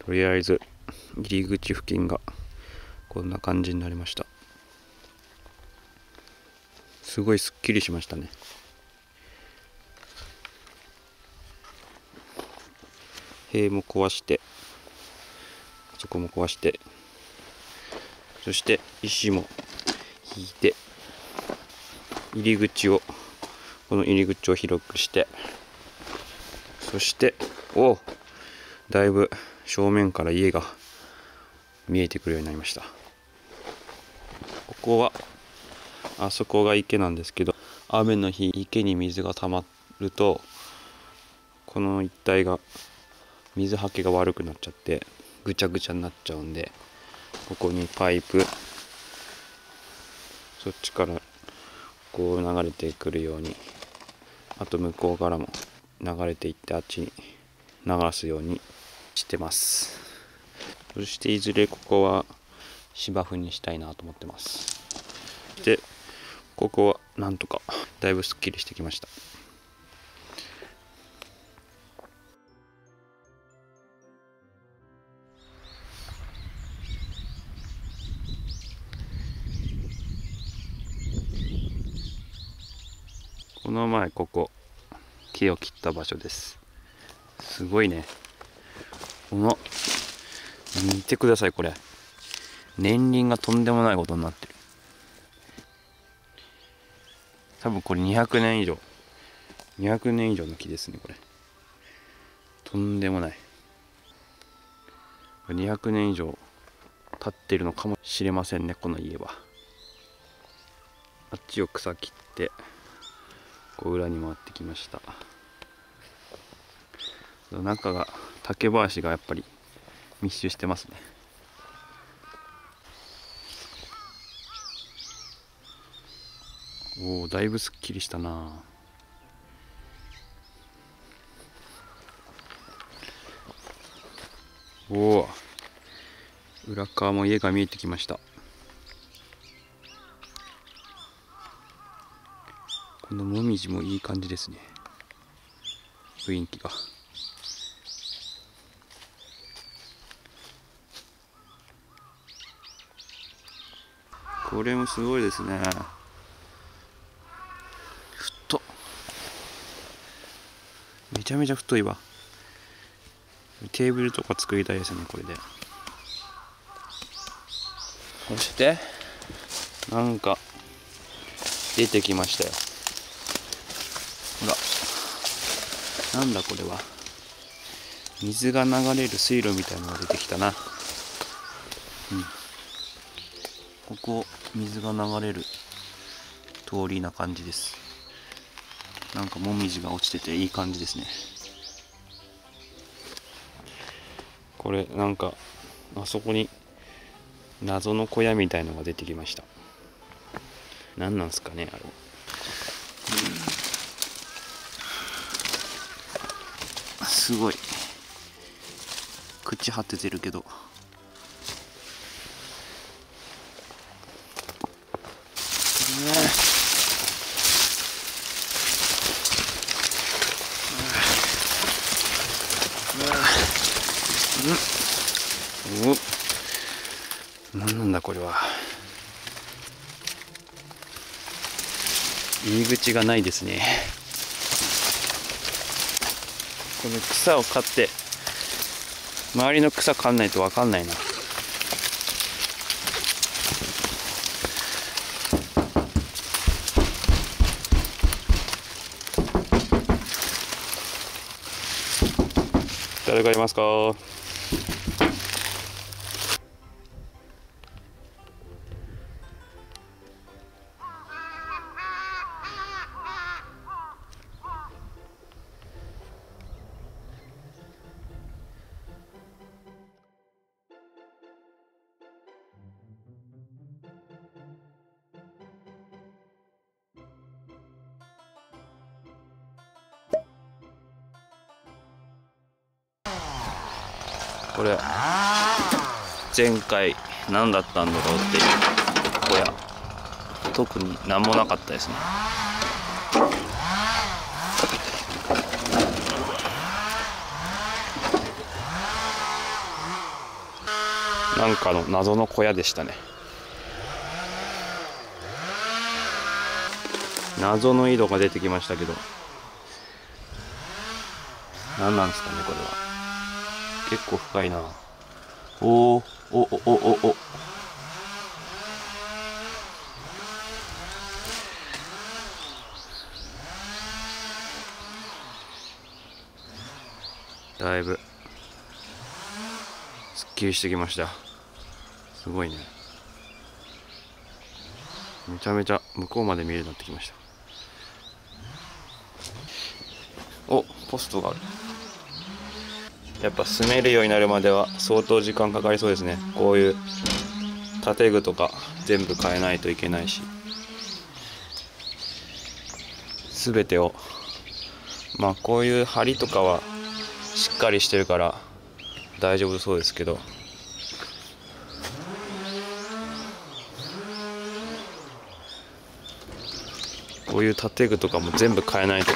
とりあえず入り口付近がこんな感じになりました。すごいすっきりしましたね。塀も壊して、そこも壊して、そして石も引いて、この入り口を広くして、そしてだいぶ正面から家が見えてくるようになりました。ここはあそこが池なんですけど、雨の日池に水が溜まるとこの一帯が水はけが悪くなっちゃってぐちゃぐちゃになっちゃうんで、ここにパイプ、そっちからこう流れてくるように、あと向こうからも流れていってあっちに流すようにしてます。そしていずれここは芝生にしたいなと思ってます。でここはなんとかだいぶすっきりしてきました。この前ここ木を切った場所です。すごいね。見てください、これ年輪がとんでもないことになってる。多分これ200年以上の木ですね。これとんでもない。200年以上経ってるのかもしれませんね、この家は。あっちを草切ってこう裏に回ってきました。中が竹林がやっぱり密集してますね。だいぶすっきりしたな。裏側も家が見えてきました。このもみじもいい感じですね、雰囲気が。これもすごいですね。めちゃめちゃ太いわ。テーブルとか作りたいですね、これで。そしてなんか出てきましたよ。ほら、なんだこれは。水が流れる水路みたいなのが出てきたな。ここ水が流れる通りな感じです。なんかもみじが落ちてていい感じですね。これなんかあそこに謎の小屋みたいのが出てきました。何なんすかね、あれ。すごい朽ち果ててるけど、何なんだこれは。入り口がないですね。この草を刈って周りの草刈んないと分かんないな。誰かいますか？これ前回何だったんだろうっていう小屋、特に何もなかったですね。なんかの謎の小屋でしたね。謎の井戸が出てきましたけど、何なんですかねこれは。結構深いな。おお。だいぶすっきりしてきました。すごいね。めちゃめちゃ向こうまで見えるようになってきました。お、ポストがある。やっぱ住めるようになるまでは相当時間かかりそうですね。こういう建具とか全部変えないといけないし、全てを、まあこういう梁とかはしっかりしてるから大丈夫そうですけど、こういう建具とかも全部変えないと。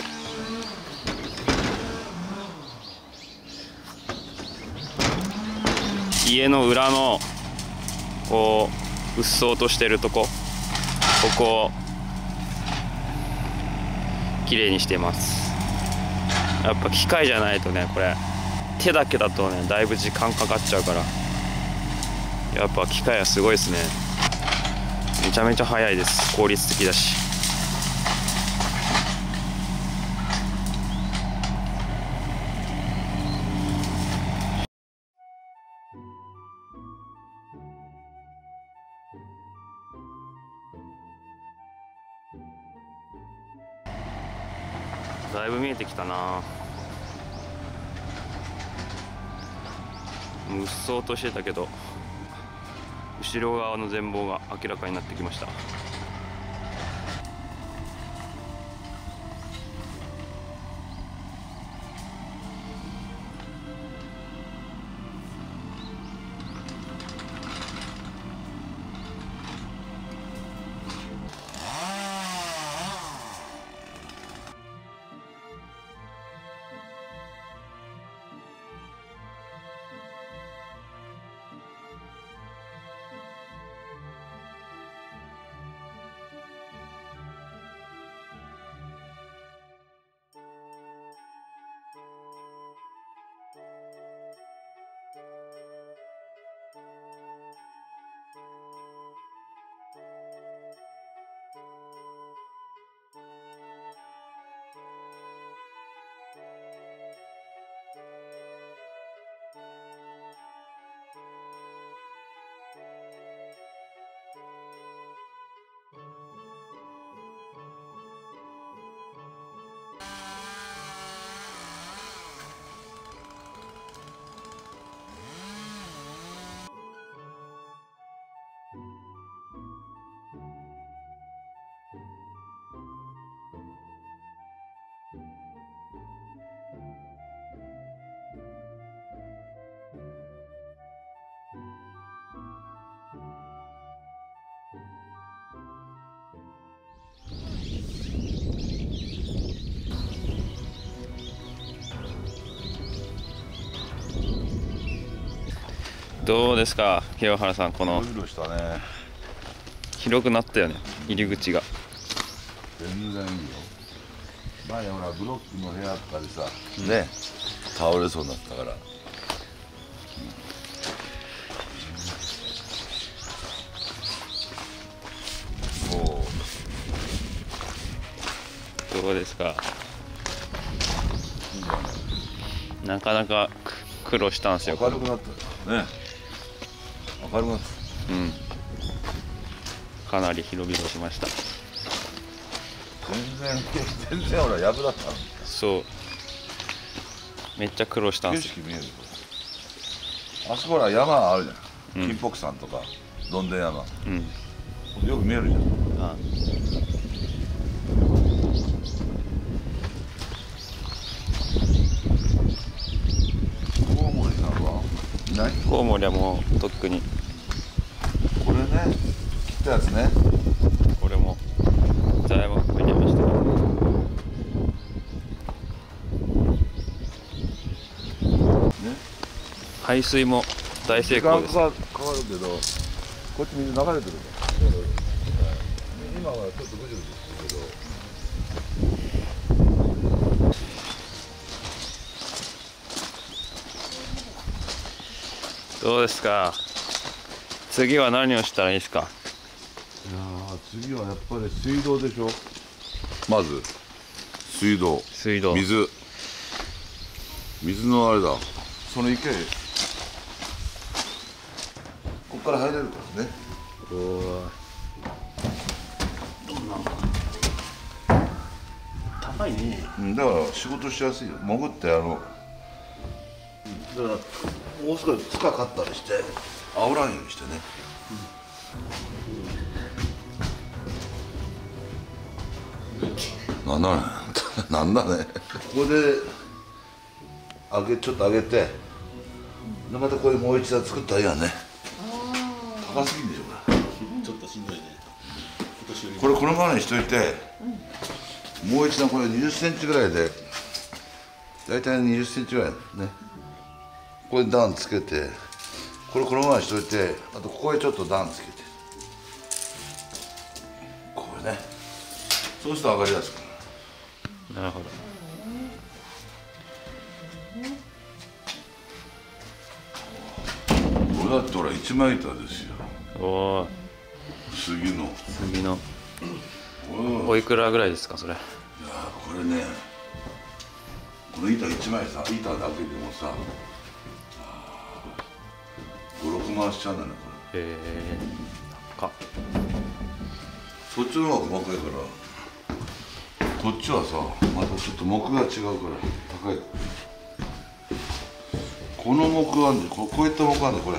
家の裏のこううっそうとしてるとこをきれいにしてます。やっぱ機械じゃないとね、これ手だけだとねだいぶ時間かかっちゃうから、やっぱ機械はすごいですね。めちゃめちゃ早いです。効率的だし。だいぶ見えてきたな。うっそうとしてたけど後ろ側の全貌が明らかになってきました。どうですか清原さん、この広くなったよね、入り口が。全然いいよ。前ほらブロックの部屋とかでさ、ね倒れそうになったから。どうですか。なかなか苦労したんですよ。明るくなったね。明るくなった。うん。かなり広々しました。全然ほら藪だったの。そう。めっちゃ苦労したんですよ。景色見える。あそこら山あるじゃん。うん金北山とかどんでん山。うん。よく見えるじゃん。あ。コウモリさんはいない？コウモリはもうとっくに。これね、切ったやつね。これもだいぶここにありました。排水も大成功です。時間かかるけど、こっち水流れてるね。今はちょっとぐじゅぐじゅしてるけど。どうですか。次は何をしたらいいですか。いや次はやっぱり水道でしょ。まず水道、水のあれだ。その池ここから入れるからね。おお。高いね。だから仕事しやすいよ。潜ってだからもう少し深かったりして煽らんようにしてね。なんだね。ここでちょっと上げて、でまたこれもう一段作ったらいいやね。高すぎんでしょこれ。ちょっとしんどいね。これこのままにしといて、もう一段これ20センチぐらいで、大体20センチぐらいね。これ段つけて、これこのままにしといて、あとここへちょっと段つけて、これね。そうすると上がりやすくなる。なるほど。これだってほら一枚板ですよ。おお。杉の。おいくらぐらいですかそれ。いやこれね、この板一枚さ、板だけでもさ、5、6万しちゃうんだねこれ。へえ。高っ。そっちの方が細かいから、こっちはさまたちょっと木が違うから高い。この木あんで、こういった木あんで、こ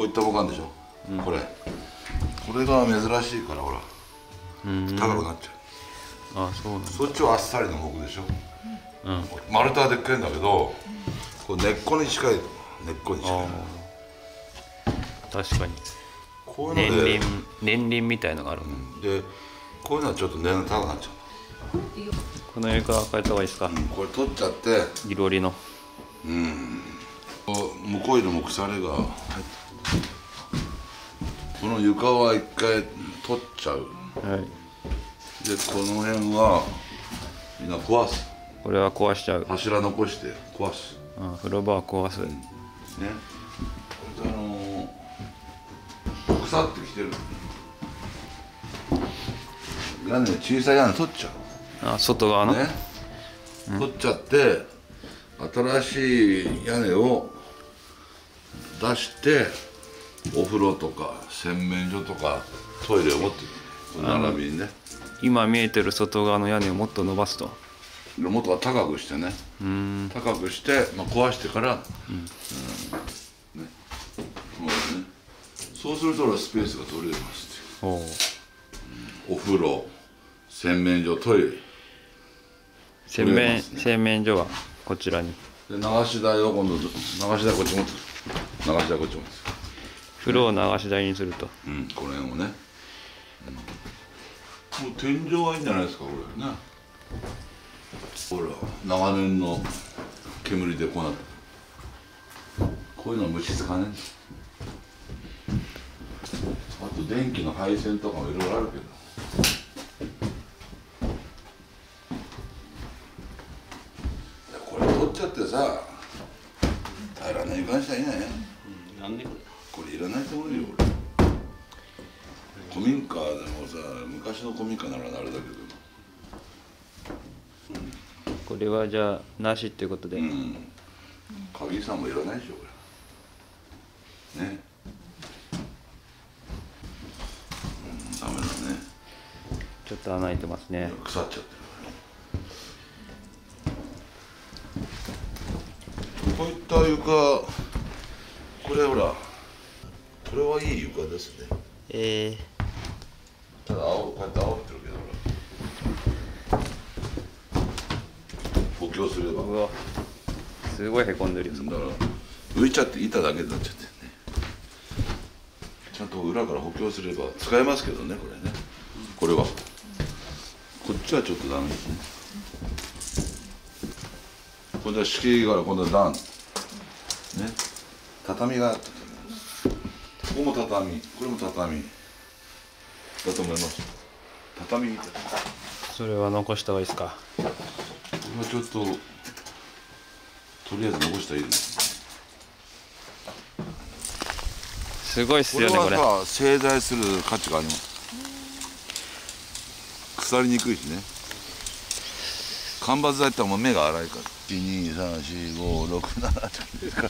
ういった木あんでしょ、これが珍しいからほら高くなっちゃう。あ、そうなんだ。そっちはあっさりの木でしょ。丸太はでっかいんだけど、こう根っこに近い。確かに。こういうので年輪みたいのがある。でこういうのはちょっと値段高くなっちゃう。この床変えた方がいいですか。これ取っちゃって、いろりの。向こうの腐れが入って、この床は一回取っちゃう。はい。でこの辺はみんな壊す。これは壊しちゃう。柱残して壊す。風呂場は壊す。ね。これ腐ってきてる。屋根、小さい屋根取っちゃう。外側の。ね。取っちゃって新しい屋根を出して、お風呂とか洗面所とかトイレを持ってくる。並びにね。今見えてる外側の屋根をもっと伸ばすと。もっと高くしてね。高くして、壊してから、ね、そうするとスペースが取れますっていう。お風呂、洗面所、トイレ。洗面所はこちらに。で流し台を今度流し台こっち持つ。流し台こっち持つ。風呂を流し台にすると。この辺をね。もう天井はいいんじゃないですかこれね。ほら長年の煙でこうなって、こういうのは虫つかねえ。あと電気の配線とかもいろいろあるけど、これ取っちゃってさ、平らな床にしたらいいね。なんでこれいらないと思うよ俺。古民家でもさ、昔の古民家ならあれだけど、これはじゃあなしっていうことで。鍵さんもいらないでしょこれね。ダメだね。ちょっと穴開いてますね。腐っちゃってる。こういった床、これほら、これはいい床ですね。ただこうやって煽ってるけど、補強すれば。うわ、すごいへこんでるよ。だから浮いちゃって板だけになっちゃってね。ちゃんと裏から補強すれば使えますけどね、これね。これはこっちはちょっとダメですね。これは敷居から今度は段ね、畳がここも畳、これも畳だと思います。畳みたいな。それは残した方がいいですか？これはちょっととりあえず残したらいいです。すごいっすよねこれ。これはさ、製材する価値があります。腐りにくいしね。間伐材ってもう目が粗いから。1、2、3、4、5、6、7ですから。